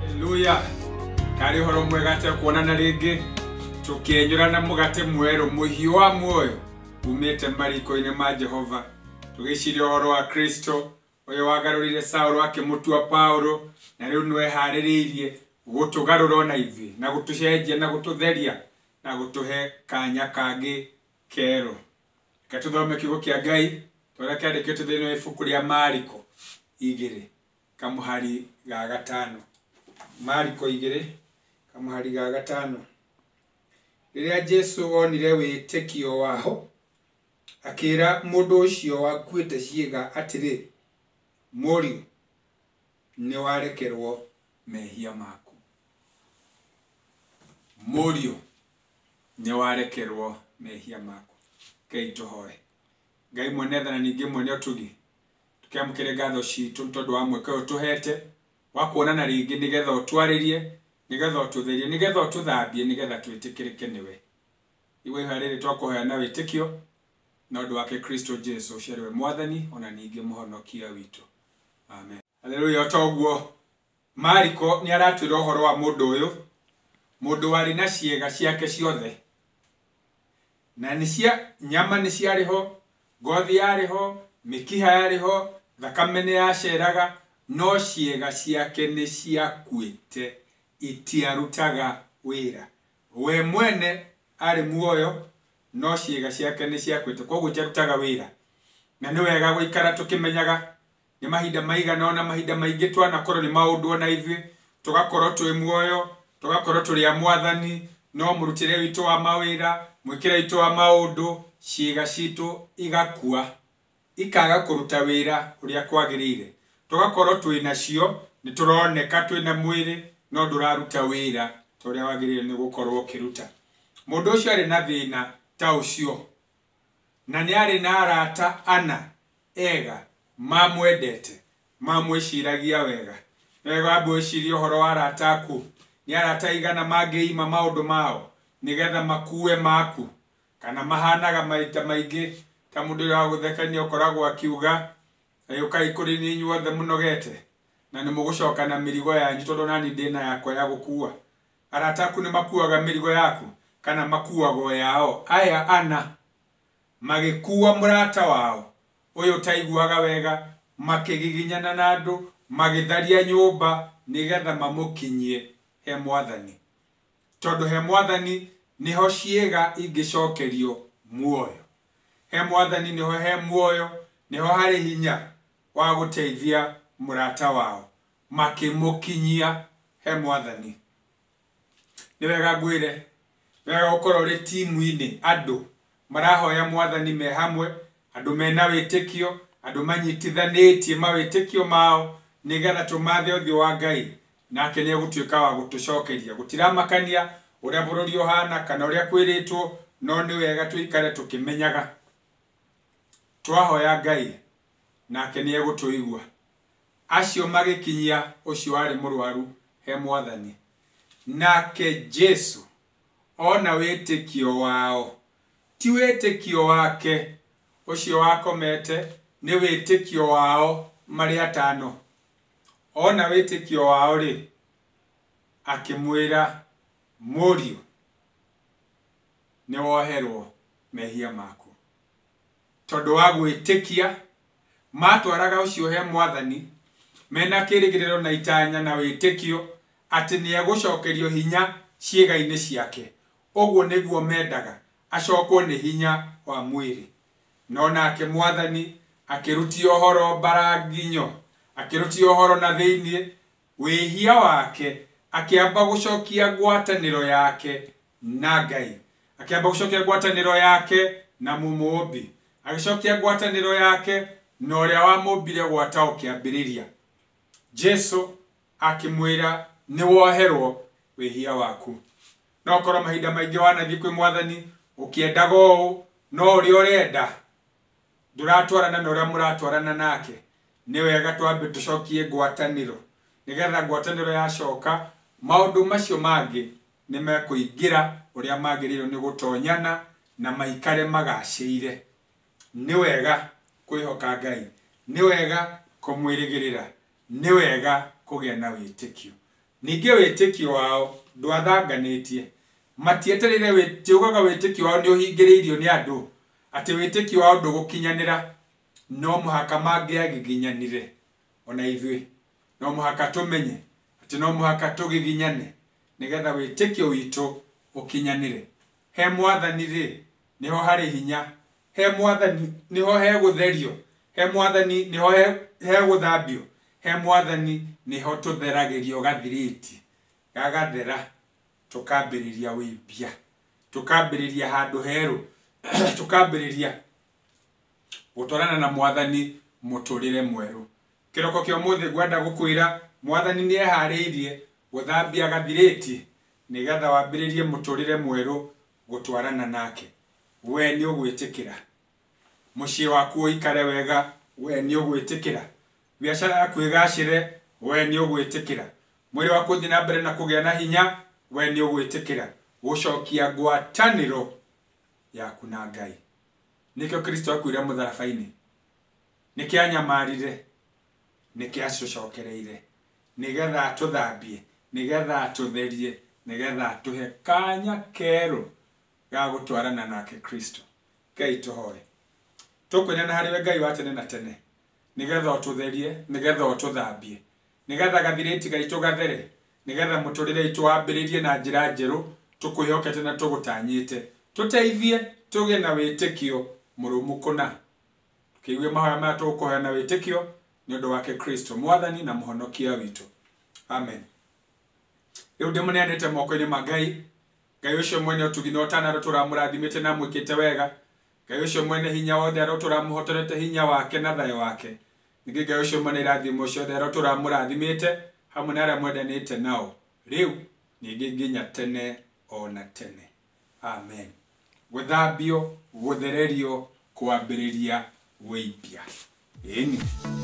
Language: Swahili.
Haleluya. Kari horo mwega te kuonana ringi tukinyurana mugate mweru muhio wa muoyo umete mariko-ini ma Jehova tugiciria horo wa Kristo uyu wagarurire Saulo akimutua Paulo na riu nwe haririirie gutugarura na ithi na gutucenjia na gututheria na gutuhe kanya kangi kero. Katuthome kiugo kia Ngai turia kiandikitwo thiini wa ibuku ria Mariko 2 kamuhari ga 5. Mariko 2 kamuhari ga 5. Riria Jesu onire witikio waho akira mundu ucio wakuite ciiga atiri muri ni warekerwo mehia maku. Muri ni warekerwo mehia maku. Ngai tuhoe. Ngai mwene thana ningi mwene otugi tukiamukire ngatho citu tondu wa mweke utuhete wa kuonana ringi nigetha utwaririe nigetha ututherie nigetha ututhambie nigetha twitikirike niwe. Iwe hariri twakuheana witikio na undu wake Kristo Jesu uciariwe mwathani ona ningi muhonokia witu. Amen. Haleluya. Toguo Mariko ni aratwira uhoro wa mundu uyu, mundu wari na ciega ciake ciothe na ni cia nyama ni ciariho, ngothi yariho, mikiha yariho, thakame ni yaceraga, no ciega ciake ni ciakuite itiarutaga wira. We mwene ari muoyo no ciega ciake ni ciakuite koguo itiarutaga wira. Na ni wega guikara tukimenyaga ni mahinda maigana ona mahinda maingi twanakorwo ni maundu ona ithi tugakorwo twi muoyo tugakorwo turi a mwathani no murutire witu wa mawira mwikire witu wa maundu ciega citu igakua ikaga kuruta wira uria kwagirire. Tugakorwo twi nacio ni turoneka twi na mwiri no nduraruta wira turia wagirire ni gukorwo ukiruta. Mundu ucio ari na thina ta ucio na ni ari na arata ana ega mamwendete mamwiciragia wega. Wega mbwicirie uhoro wa arata aku ni arata igana mangiima maundu mao nigetha makue maku kana mahanaga maita maingi ta mundu wa guthekania ukoragwo akiuga ayukai kuri ni inyuothe munogete na ni mugucoka na mirigo yanyu tondu nani ndina yakwa ya gukua. Arata aku ni makuaga mirigo yaku kana makuago yao. Aya ana magikuwa murata wao uyu taiguaga wega makigiginyana na andu magitharia nyumba nigetha mamukinyie he mwathani. Tondu he mwathani niho ciega ingicokerio muoyo. He mwathani niho he muoyo niho hari hinya wa guteithia murata wao makimukinyia he mwathani. Ni wega ngwire wega ukorwo ri timu-ini andu marahoya mwathani me hamwe, andu mena witikio, andu manyitithanitie mawitikio mao nigetha tumathe uthio wa Ngai nake ni egutwika wa gutucokeria. Gutiramakania uria bururi uhana kana uria kwiritwo no ni wega tuikare tukimenyaga twahoya Ngai nake ni egutuigua. Acio magikinyia ucio ari murwaru he mwathani nake Jesu ona witikio wao ti witikio wake ucio wakomete ni witikio wao mari atano. Ona witikio wao ri akimwira murio ni woherwo mehia maku. Tondu wa gwitikia matwaraga ucio he mwathani mena kirigiriro na itanya na witikio ati ni egucokerio hinya ciega-ini ciake. Uguo niguo mendaga acokwo nĩ hinya wa mwĩrĩ. No nake Mwathani akĩrutia ũhoro baranginyo, akĩrutia ũhoro na thĩinĩ wĩhia wake, akĩamba gũcokia ngwatanĩro yake na Ngai, akĩamba gũcokia ngwatanĩro yake na Mũmũũmbi, agĩcokia ngwatanĩro yake na ũrĩa wamũmbire gwata o kĩambĩrĩria. Jesu akĩmwĩra nĩ woherwo wĩhia waku. No korwo mahinda maingĩ wanathiĩ kwĩ Mwathani ũkĩendaga ũũ, no ũrĩa ũrenda ndũratwarana na ũrĩa mũratwarana nake, nĩ wega twambe tũcokie ngwatanĩro, nĩgetha ngwatanĩro yacoka maũndũ macio mangĩ nĩ mekũingĩra ũrĩa magĩrĩirwo nĩ gũtonyana na maikare magacĩire. Nĩ wega kwĩhoka Ngai, nĩ wega kũmwĩrĩgĩrĩra, nĩ wega kũgĩa na wĩtĩkio. Ningĩ wĩtĩkio wao ndwathanganĩtie, matietereire wĩtĩkio wao nĩ ũhingĩrĩirio nĩ andũ, atĩ wĩtĩkio wao ndũgũkinyanĩra. No mũhaka mangĩagĩginyanire, ona ithuĩ no mũhaka tũmenye atĩ no mũhaka tũgĩginyane, nĩgetha wĩtĩkio witũ ũkinyanĩre. He Mwathani rĩ nĩho harĩ hinya, he Mwathani nĩho he gũtherio, he Mwathani nĩho he gũthambio, he Mwathani nĩho tũtheragĩrio gathirĩti gagathera, tũkambĩrĩria wĩmbia, tũkambĩrĩria handũ herũ, tũkambĩrĩria gũtwarana na Mwathani mũtũrĩre mwerũ. Kĩroko kĩa ũmũthĩ ngwenda gũkwĩra Mwathani nĩ eharĩirie gũthambia gathirĩti, nĩgetha wambĩrĩrie mũtũrĩre mwerũ gũtwarana nake. We nĩ ũgwĩtĩkĩra mũciĩ waku ũikare wega, we nĩ ũgwĩtĩkĩra biacara yaku ĩgacĩre, we nĩ ũgwĩtĩkĩra mwĩrĩ waku ũthiĩ na mbere na kũgĩa na hinya, we nĩ ũgwĩtĩkĩra gũcokia ngwatanĩro yaku na Ngai. Nĩkĩo Kristo akuire mũtharaba-inĩ, nĩkĩo anyamarire, nĩkĩo acũcokereire, nĩgetha atũthambie, nĩgetha atũtherie, nĩgetha atũhe kanya kerũ ga gũtwarana nake Kristo. Ngai tũhoe. Tũkwĩnena harĩ we Ngai wa tene na tene, nĩgetha ũtũtherie, nĩgetha ũtũthambie, nĩgetha gathirĩti gaitũ gathere, nĩgetha mũtũrĩre witũ wambĩrĩrie na njĩra njerũ, tũkwĩhokete na tũgũtanyĩte. Tũteithie tũgĩe na wĩtĩkio mũrũmu kũna, tũkĩigue mahoya maya tũgũkũhoya na wĩtĩkio nĩ ũndũ wake Kristo Mwathani na mũhonokia witũ. Amen. Rĩu ndĩmũneanĩte moko-inĩ ma Ngai, Ngai ũcio mwene ũtugi na ũtanarũ tũramũrathimĩte na mwĩkĩte wega, Ngai ũcio mwene hinya wothe arĩa tũramũhotorete hinya wake na thayũ wake. Ningĩ Ngai ũcio mwene irathimo ciothe arĩa tũramũrathimĩte hamwe na arĩa mwendanĩte nao rĩu ningĩ nginya tene ona tene. Amen. Gũthambio, gũthererio, kwambĩrĩria wĩimbia. Ĩni.